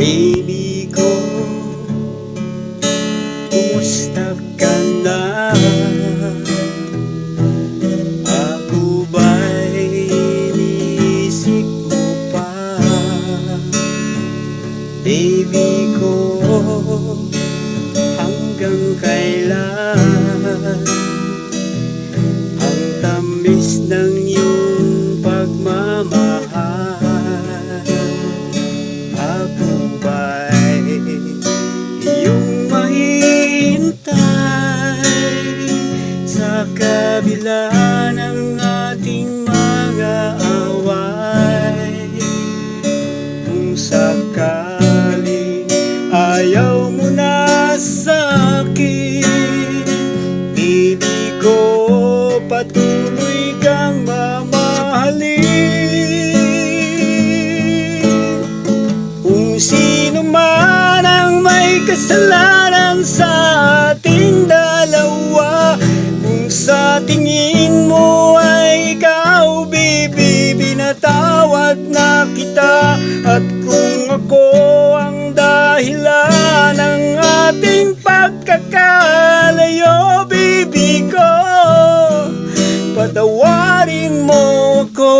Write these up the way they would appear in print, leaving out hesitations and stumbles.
Baby ko, kumusta ka na? Ako ba'y iniisip mo pa? Baby ko, hanggang kailan ang tamis ng iyong pagmamahal? Ako ba'y iyong mahihintay sa kabila ng ating mga away? Kung sakaling ayaw mo na sa'kin, baby ko, patuloy kang mamahalin. Kung sino man ang may kasalanan sa ating dalawa, kung sa tingin mo ay ikaw, baby, binatawad na kita. At kung ako ang dahilan ng ating pagkakalayo, baby ko, patawarin mo ako.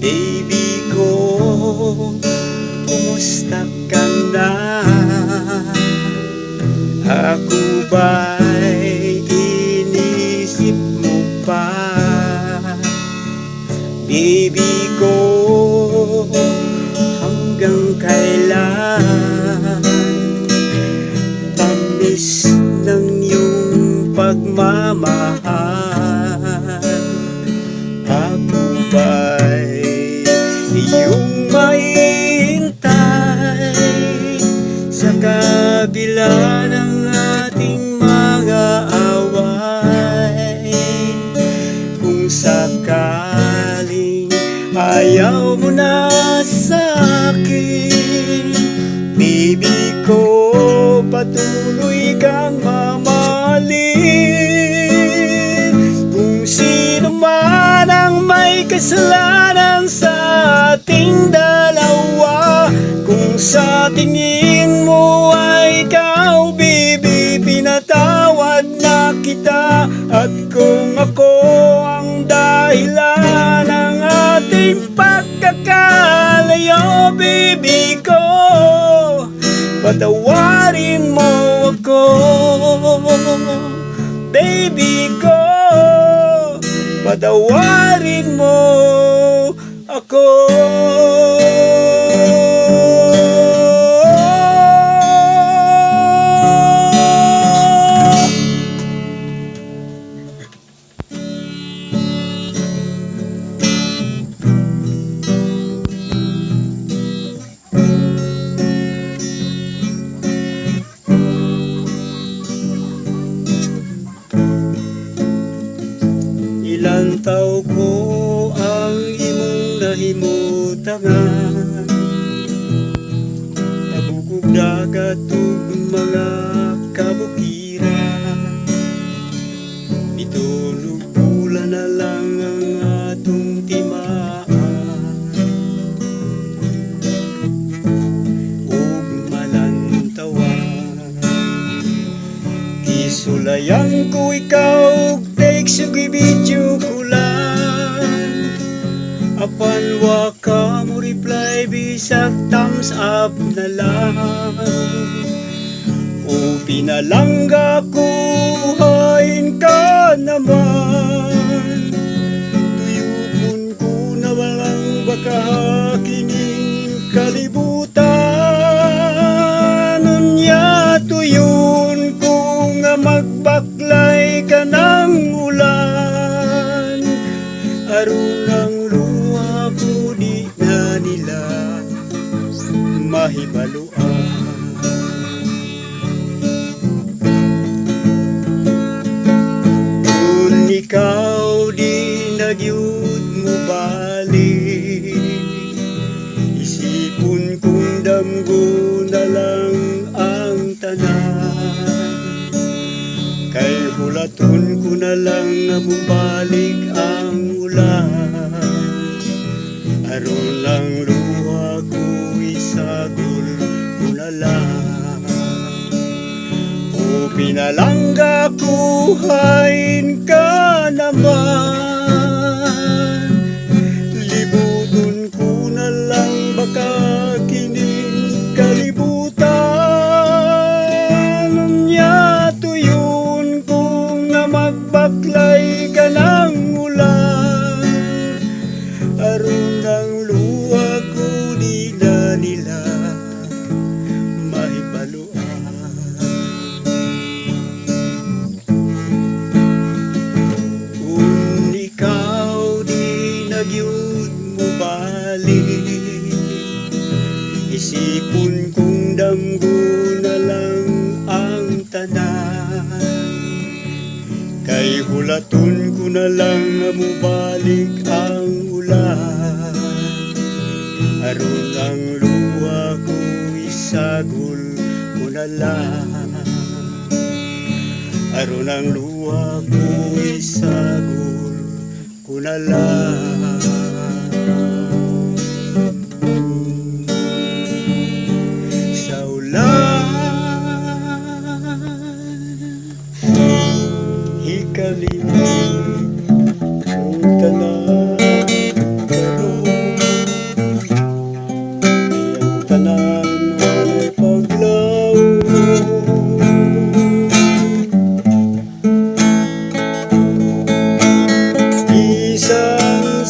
Baby ko, kumusta ka na? Ako ba'y inisip mo pa? Baby ko, hanggang kailan tamis ng iyong pagmamahal? Ako ba'y iyong mahihintay sa kabila ng ating mga away? Kung sakaling ayaw mo na sa'kin, baby ko, patuloy kang mamahalin. Kung sino man ang may kasalanan sa ating dalawa, kung sa tingin mo ay ikaw, baby, pinatawad na kita. At kung ako ang dahilan ng ating pagkakalayo, baby ko, patawarin mo ako. Baby ko, patawarin mo ako. Ilang taw ko ang imong nahimutangan, tabukog dagat ug mga kabukiran. Pitulog bulan na lang ang atong timaan, ug malantawan. Kisulayan ko ikaw, text ug i-video ko lang. Apan wa ka mo reply, bisag thumbs up na lang. O pinalangga ko, hain ka naman. Tuyukon ko na walang baka kining kalibutan. Unya tuyon ko nga magbaklay ka ng ulan. Aron ang luha ko di na nila mahibaluan. Kung ikaw di nagyud mo balik, isipon kong damgo na lang ang tanan. Kay hulaton ko na lang nga bumalik ang ulan. Aron lang luha ko'y Pinalangga kuhain ka naman, libuton ko na lang baka kining kalibutan. Unya tuyon ko nga magbaklay ka ng ulan, aron ang luha ko nila mahibaluan. Kung ikaw di nagyud mo balik, isipon kong damgo na lang ang tanan. Kay hulaton ko na lang nga mubalik ang ulan, aron ang luha ko isagol ko na lang, aron ang luha ko isagol ko na lang. Sa ulan hikalimig kung tanan tanan walay paglaw. Bisan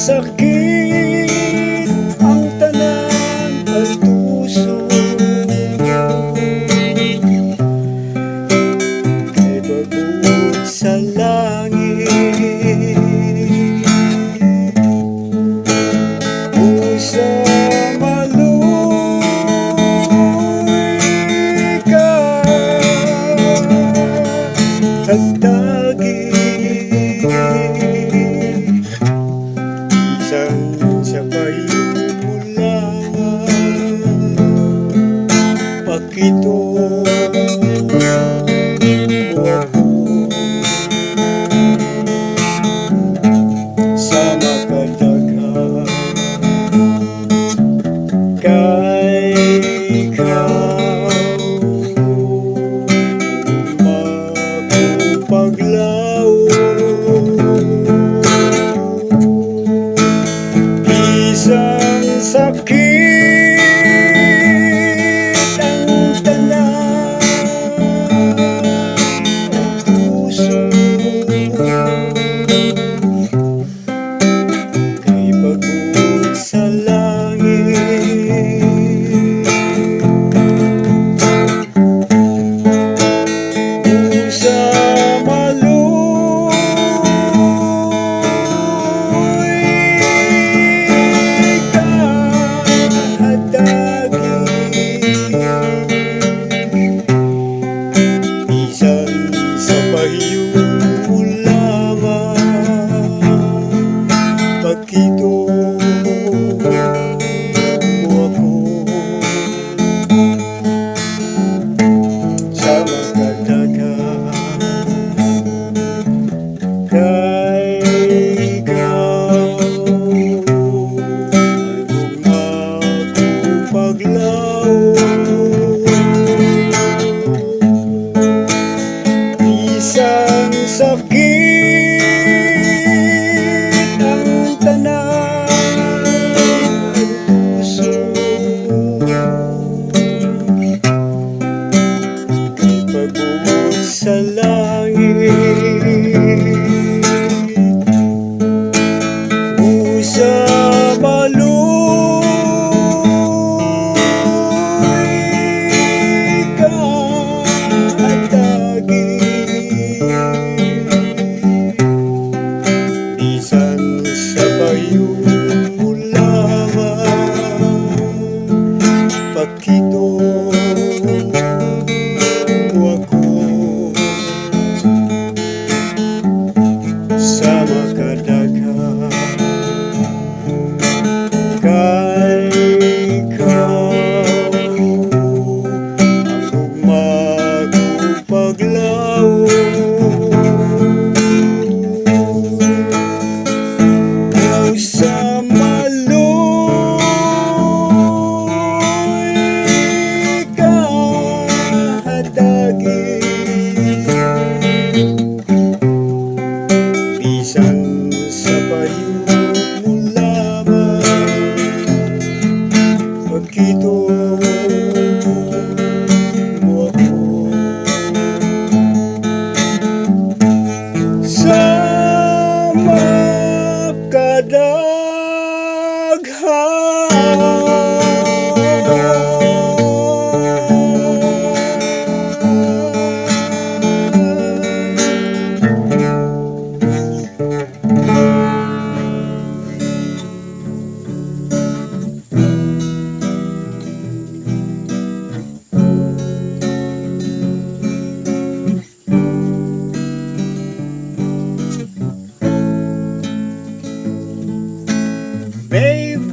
Babe,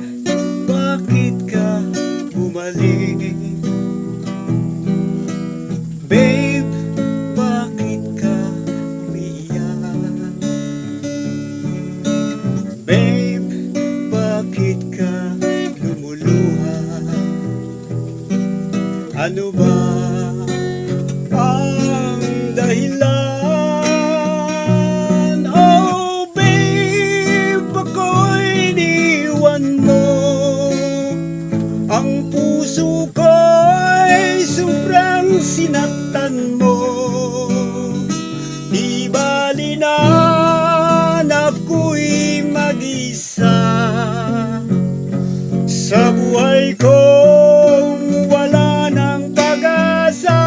bakit ka bumalik? Babe, bakit ka umiiyak? Babe, bakit ka lumuluha? Ano ba ang dahilan? Oh babe, ako'y iniwan mo. Ang puso ko'y sobrang sinaktan mo. Di bali na ako'y mag-isa sa buhay kong wala ng pag-asa.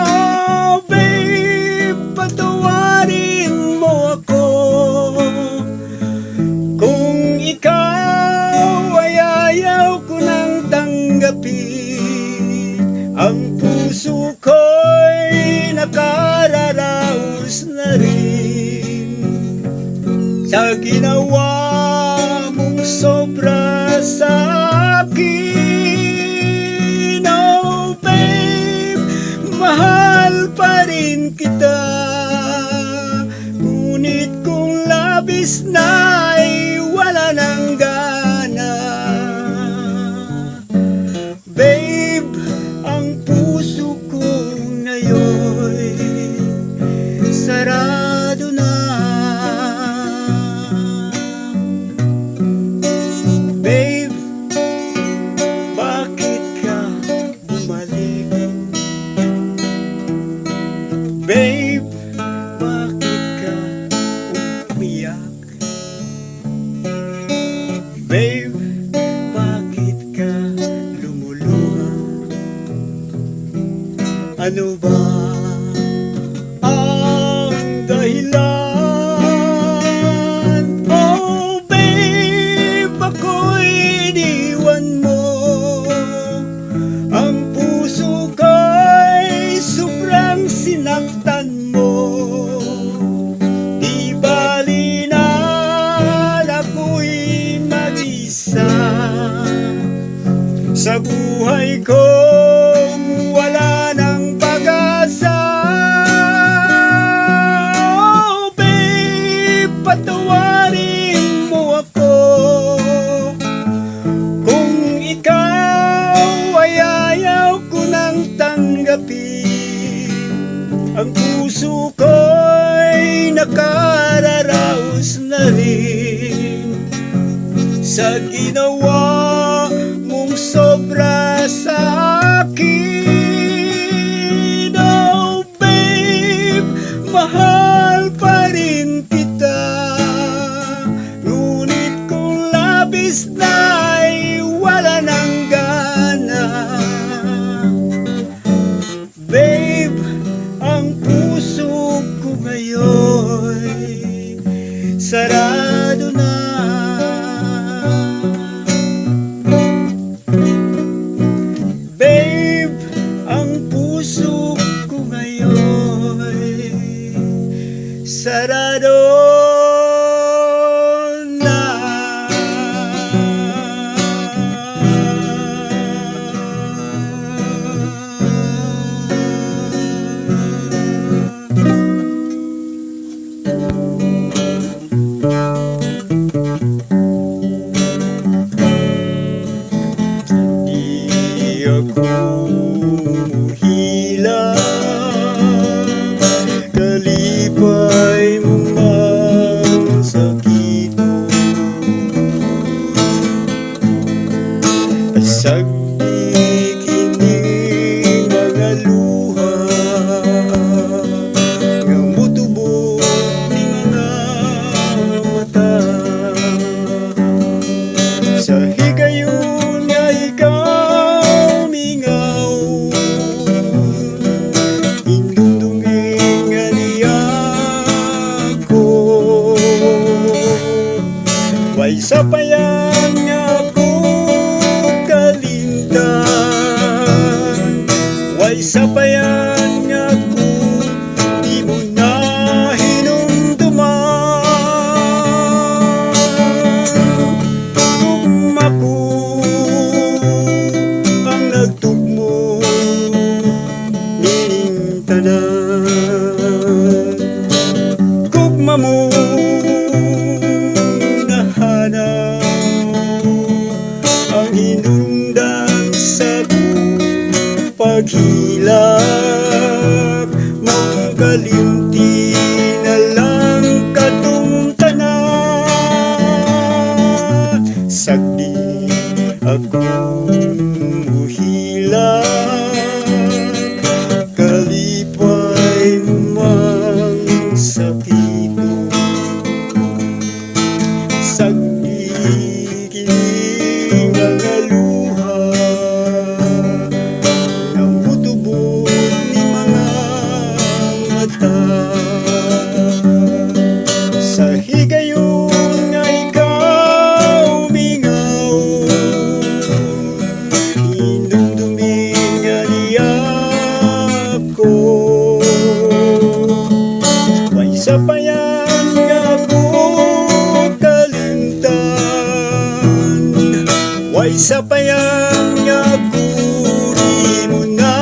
Oh babe, patawarin mo ako kung ikaw ay ayaw ko nang tanggapin. Ang puso ko'y nakararaos na rin sa ginawa mong sobra sa akin. Oh babe, mahal pa rin kita, ngunit kung labis na ay wala nang gana. Babe, ang puso ko ngayon sarado na. Babe, bakit ka bumalik? Babe, bakit ka umiyak? Babe, bakit ka lumuluha? Ano ba ang dahilan? Oh babe, ako'y iniwan mo. Ang puso ko'y sobrang sinaktan mo. Di bali na ako'y mag-isa sa buhay kong wala ng pag-asa. Oh babe, patawarin mo ako kung ikaw ay ayaw ko nang tanggapin. Ang puso ko'y nakararaos na rin sa ginawa mong sobra sa akin. Oh babe, mahal pa rin kita, ngunit kung labis na ay wala nang gana. Babe, ang puso ko ngayon sarado na. Babe, ang puso ko ngayon sarado na. Di ako hila, kalipay mong masakit mo. Sagdi kining mga luha nga mutubog ni mga mata. sa higayon nga ikaw mingaw, indumduming nga niya ko, way sapayan nga ako kalintan, way sapayan nga ako di mo na gugma mo nahanaw ang hinungdan sa paghilak mong kalimti na lang katong tanan sagdi akong muhilak kalipay mang sakito sagdi kini mga luha ng butubot ni mga mata sa higayon nga ikaw mingaw, indumduming nga niya ko, way sapayan nga ako kalimtan, way sapayan nga ako di mo na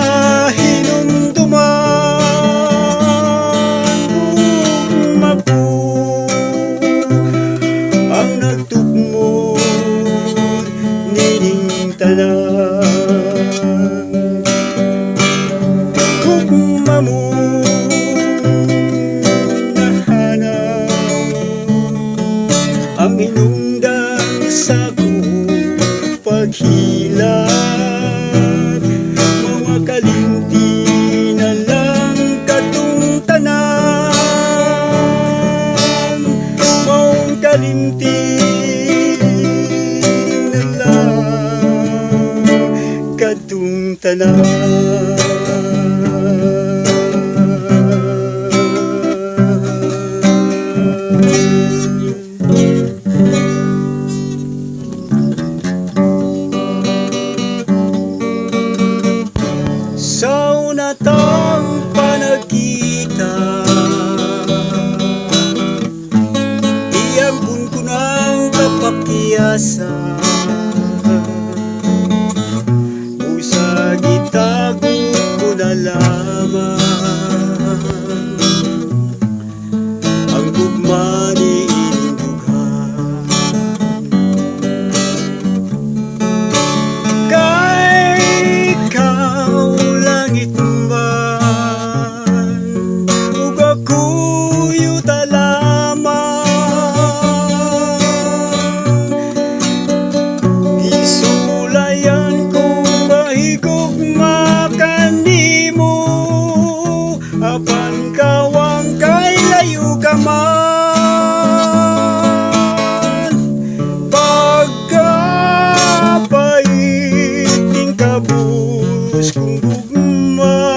hinumduman. Gugma ko ang nagtugmod nining tanan, gugma mo ang inundang sa paghilak mga kalimti na lang katong tanan, mong kalimti na lang katong tanan. Sa una tang panagkita, iambun ko ng kapakyasan, usa gitago ko na lamang ang gugma ni indughan. Kay ikaw langit man ug ako'y yuta lamang, gisulayan kong mahigugma kanimo apan kawang kay layo ka man. Pagkapait ning kabus kong gugma,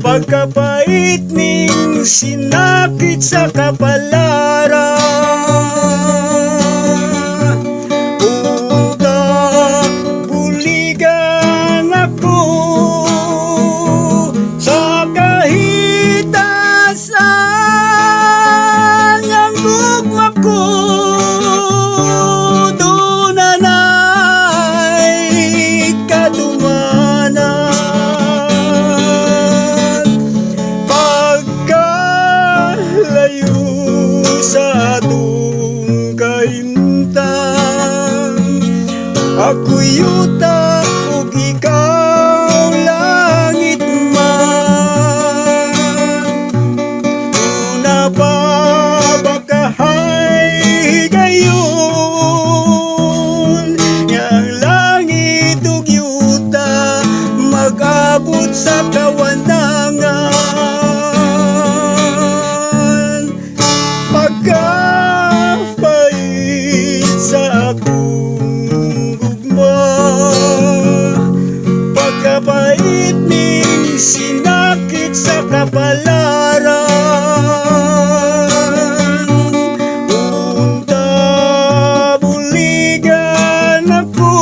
pagkapait ning sinapit sa kapalaran, unta buligan ako sa kahitasan yang gugma ko dunanay kadumanan. Pagkalayo sa atong kaimtan, ako'y yuta ug ikaw langit man. Una pa bakahay gayon yang langit ug yuta mag-abot sa kawanangan. Pagkapait sa ako sinakit sa kapalaran. Unta buligan ako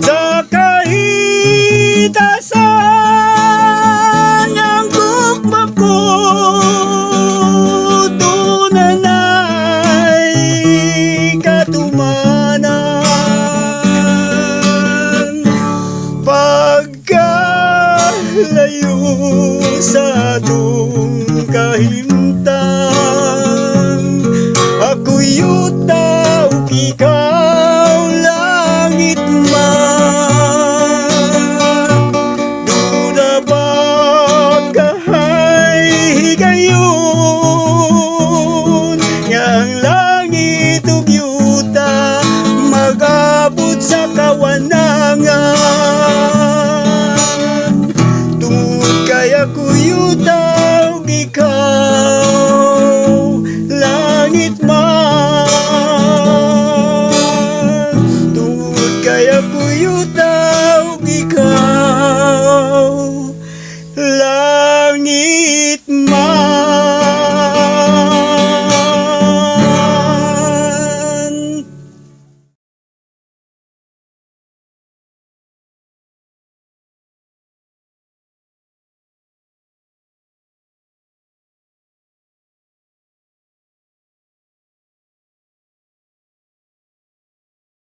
sa kahitasan ng gugma ko. Tunanay katumanan pagkalayo sa atong kahimtang. Ako'y yuta